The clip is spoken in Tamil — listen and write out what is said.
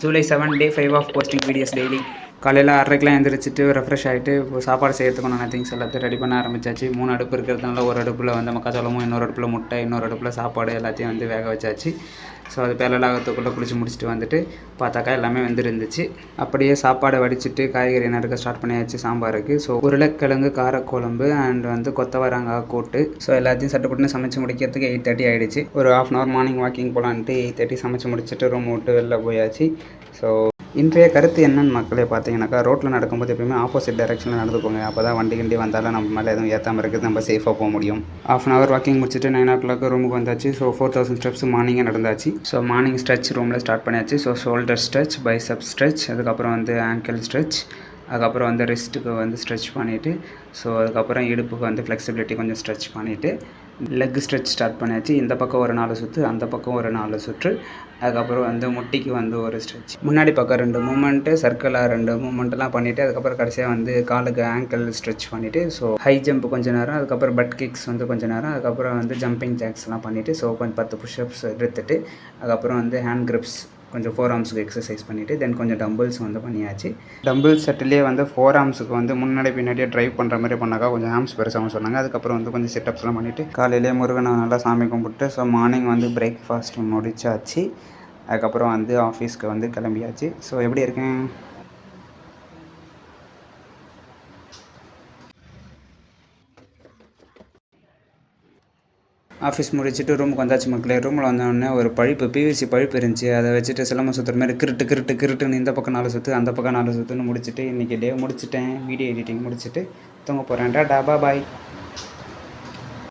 July 7 day 5 of posting videos daily. காலையில் 6:30க்கெலாம் எழுந்திரிச்சிட்டு ரெஃப்ரெஷ் ஆகிட்டு இப்போ சாப்பாடு செய்கிறதுக்கான திங்ஸ் எல்லாத்தையும் ரெடி பண்ண ஆரம்பிச்சாச்சு. 3 அடுப்பு இருக்கிறதுனால ஒரு அடுப்பில் வந்து மக்காச்சோளமும், இன்னொரு அடுப்பில் முட்டை, இன்னொரு அடுப்பில் சாப்பாடு எல்லாத்தையும் வந்து வேக வச்சாச்சு. ஸோ அது பேரலாகத்துக்குள்ளே குளிச்சு முடிச்சுட்டு வந்துட்டு பார்த்தாக்கா எல்லாமே வந்துருந்துச்சு. அப்படியே சாப்பாடை வடிச்சிட்டு காய்கறி நறுக்க ஸ்டார்ட் பண்ணியாச்சு சாம்பாருக்கு. ஸோ உருளைக்கிழங்கு காரக்குழம்பு அண்ட் வந்து கொத்தவரங்காய் கூட்டு. ஸோ எல்லாத்தையும் சட்டுப்பட்டுன்னு சமைச்சு முடிக்கிறதுக்கு 8:30 ஆகிடுச்சு. ஒரு 1/2 hour மார்னிங் வாக்கிங் போகலான்ட்டு 8:30 சமைச்சு முடிச்சுட்டு ரூம் விட்டு வெளில போயாச்சு. ஸோ இன்றைய கருத்து என்னன்னு மக்களே பார்த்தீங்கன்னாக்கா, ரோட்டில் நடக்கும்போது எப்பயுமே ஆப்போசிட் டைரெக்ஷனில் நடந்துக்கோங்க. அப்போ தான் வண்டி கிண்டி வந்தாலும் நம்ம மேலே எதுவும் ஏற்றாமல் இருக்குது, நம்ம சேஃபாக போக முடியும். 1/2 hour வாக்கிங் முடிச்சுட்டு 9 o'clock ரூமுக்கு வந்தாச்சு. ஸோ 4000 ஸ்டெப்ஸ் மார்னிங்கே நடந்தாச்சு. ஸோ மார்னிங் ஸ்ட்ரெச் ரூமில் ஸ்டார்ட் பண்ணியாச்சு. So shoulder stretch, bicep stretch, அதுக்கப்புறம் வந்து ஆங்கிள் ஸ்ட்ரெச், அதுக்கப்புறம் வந்து ரிஸ்ட்டுக்கு வந்து ஸ்ட்ரெச் பண்ணிவிட்டு, ஸோ அதுக்கப்புறம் இடுப்புக்கு வந்து ஃப்ளெக்சிபிலிட்டி கொஞ்சம் ஸ்ட்ரெச் பண்ணிவிட்டு லெக் ஸ்ட்ரெச் ஸ்டார்ட் பண்ணியாச்சு. இந்த பக்கம் ஒரு 4 சுற்று, அந்த பக்கம் ஒரு 4 சுற்று, அதுக்கப்புறம் வந்து முட்டிக்கு வந்து ஒரு ஸ்ட்ரெச், முன்னாடி பக்கம் 2 மூமெண்ட்டு, சர்க்கிளாக 2 மூமெண்ட்டெல்லாம் பண்ணிவிட்டு அதுக்கப்புறம் கடைசியாக வந்து காலுக்கு ஆங்கிள் ஸ்ட்ரெச் பண்ணிவிட்டு, ஸோ ஹை ஜம்ப் கொஞ்சம் நேரம், அதுக்கப்புறம் பட் கிக்ஸ் வந்து கொஞ்சம் நேரம், அதுக்கப்புறம் வந்து ஜம்பிங் ஜாக்ஸ்லாம் பண்ணிவிட்டு, ஸோ கொஞ்சம் 10 புஷ்அப்ஸ் எடுத்துகிட்டு அதுக்கப்புறம் வந்து ஹேண்ட் கிரிப்ஸ் கொஞ்சம் 4 armsக்கு எக்ஸசைஸ் பண்ணிவிட்டு தென் கொஞ்சம் டம்பிள்ஸ் வந்து பண்ணியாச்சு. டம்பிள்ஸ் செட்டிலே வந்து 4 armsக்கு வந்து முன்னாடி பின்னாடியே ட்ரைவ் பண்ணுற மாதிரி பண்ணாக்கா கொஞ்சம் ஆம்ஸ் பெருசாகவும் சொன்னாங்க. அதுக்கப்புறம் வந்து கொஞ்சம் செட்டப்ஸ்லாம் பண்ணிவிட்டு காலையிலேயே முருகனை நல்லா சாமி கும்பிட்டு ஸோ மார்னிங் வந்து பிரேக்ஃபாஸ்ட் முடிச்சாச்சு. அதுக்கப்புறம் வந்து ஆஃபீஸ்க்கு வந்து கிளம்பியாச்சு. ஸோ எப்படி இருக்கேன்? ஆஃபீஸ் முடிச்சுட்டு ரூமுக்கு வந்தாச்சு மக்களே. ரூமில் வந்தோடனே ஒரு பழுப்பு பிவிசி பழுப்பு இருந்துச்சு. அதை வச்சுட்டு சிலம்பம் சுற்றுற மாதிரி கிருட்டுன்னு இந்த பக்கம் 4 சுற்று, அந்த பக்கம் 4 சுற்றுன்னு முடிச்சுட்டு இன்றைக்கி டே முடிச்சுட்டேன். வீடியோ எடிட்டிங் முடிச்சுட்டு தூங்க போகிறேன். டாடா பாய்.